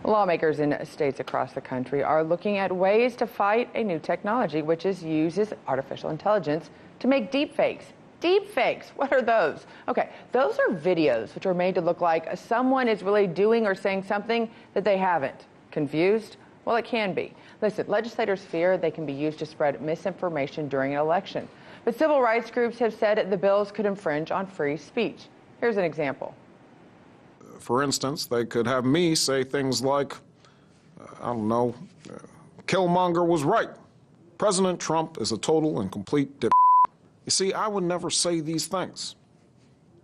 Lawmakers in states across the country are looking at ways to fight a new technology which uses artificial intelligence to make deepfakes. Deepfakes, what are those? Okay, those are videos which are made to look like someone is really doing or saying something that they haven't. Confused? Well, it can be. Listen, legislators fear they can be used to spread misinformation during an election. But civil rights groups have said the bills could infringe on free speech. Here's an example. For instance, they could have me say things like, I don't know, Killmonger was right. President Trump is a total and complete dip. You see, I would never say these things,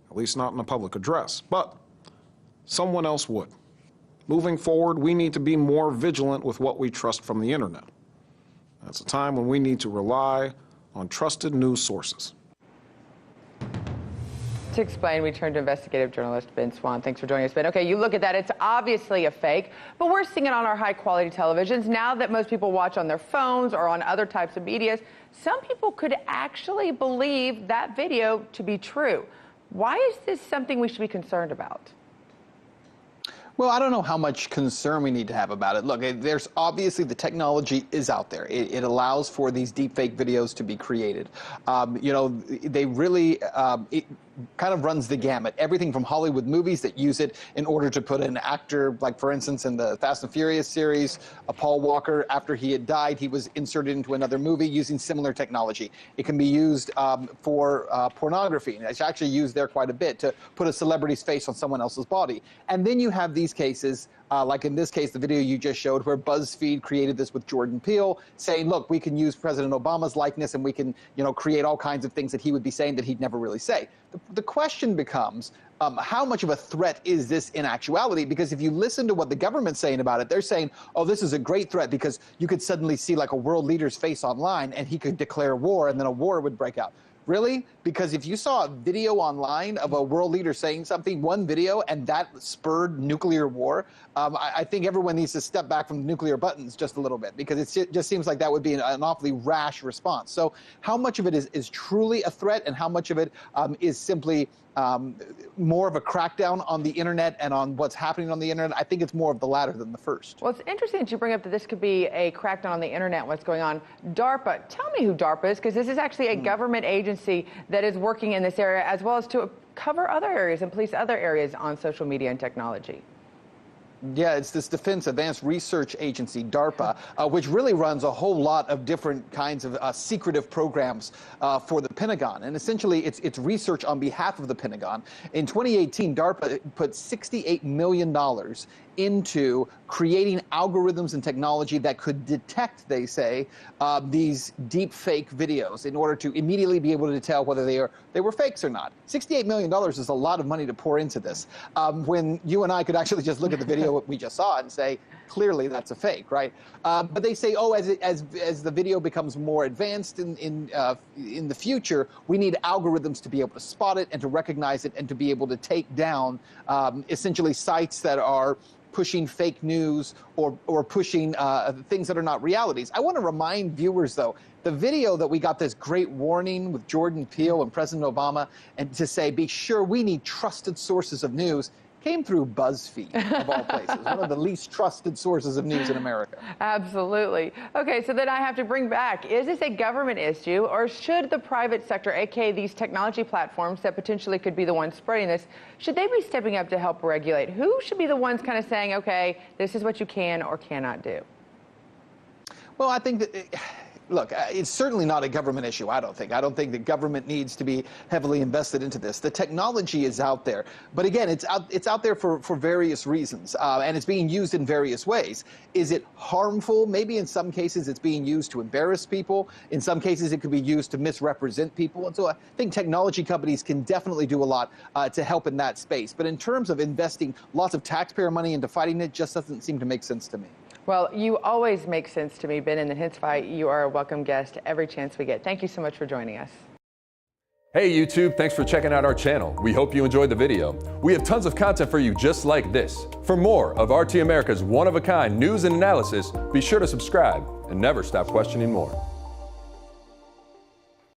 at least not in a public address, but someone else would. Moving forward, we need to be more vigilant with what we trust from the internet. It's a time when we need to rely on trusted news sources. To explain, we turn to investigative journalist Ben Swann. Thanks for joining us, Ben. Okay, you look at that, it's obviously a fake, but we're seeing it on our high-quality televisions. Now that most people watch on their phones or on other types of medias, some people could actually believe that video to be true. Why is this something we should be concerned about? Well, I don't know how much concern we need to have about it. Look, there's obviously the technology is out there. It allows for these deepfake videos to be created. They really, it kind of runs the gamut. Everything from Hollywood movies that use it in order to put an actor, like for instance in the Fast and Furious series, Paul Walker, after he had died, he was inserted into another movie using similar technology. It can be used for pornography, and it's actually used there quite a bit to put a celebrity's face on someone else's body. And then you have these cases, like in this case, the video you just showed, where BuzzFeed created this with Jordan Peele, saying, look, we can use President Obama's likeness and we can, create all kinds of things that he would be saying that he'd never really say. The question becomes, how much of a threat is this in actuality? Because if you listen to what the government's saying about it, they're saying, oh, this is a great threat because you could suddenly see like a world leader's face online and he could declare war and then a war would break out. Really? Because if you saw a video online of a world leader saying something, one video, and that spurred nuclear war, I think everyone needs to step back from the nuclear buttons just a little bit, because it just seems like that would be an awfully rash response. So how much of it is truly a threat, and how much of it is simply more of a crackdown on the internet and on what's happening on the internet? I think it's more of the latter than the first. Well, it's interesting that you bring up that this could be a crackdown on the internet, what's going on. DARPA, tell me who DARPA is, because this is actually a government agency that is working in this area, as well as to cover other areas and police other areas on social media and technology. Yeah, it's this Defense Advanced Research Agency, DARPA, which really runs a whole lot of different kinds of secretive programs for the Pentagon. And essentially, it's research on behalf of the Pentagon. In 2018, DARPA put $68 million into creating algorithms and technology that could detect, they say, these deep fake videos in order to immediately be able to tell whether they were fakes or not. $68 million is a lot of money to pour into this, when you and I could actually just look at the video we just saw and say, clearly that's a fake, right? But they say, oh, as the video becomes more advanced in the future, we need algorithms to be able to spot it and to recognize it and to be able to take down essentially sites that are pushing fake news or pushing things that are not realities. I want to remind viewers, though, the video that we got this great warning with Jordan Peele and President Obama, and to say, be sure we need trusted sources of news, came through BuzzFeed, of all places, one of the least trusted sources of news in America. Absolutely. Okay, so then I have to bring back, is this a government issue, or should the private sector, aka these technology platforms that potentially could be the ones spreading this, should they be stepping up to help regulate? Who should be the ones kind of saying, okay, this is what you can or cannot do? Well, I think that look, it's certainly not a government issue, I don't think. I don't think the government needs to be heavily invested into this. The technology is out there. But again, it's out there for various reasons, and it's being used in various ways. Is it harmful? Maybe in some cases it's being used to embarrass people. In some cases it could be used to misrepresent people. And so I think technology companies can definitely do a lot to help in that space. But in terms of investing lots of taxpayer money into fighting it, just doesn't seem to make sense to me. Well, you always make sense to me, Ben, and hence why you are a welcome guest every chance we get. Thank you so much for joining us. Hey YouTube, thanks for checking out our channel. We hope you enjoyed the video. We have tons of content for you just like this. For more of RT America's one-of-a-kind news and analysis, be sure to subscribe and never stop questioning more.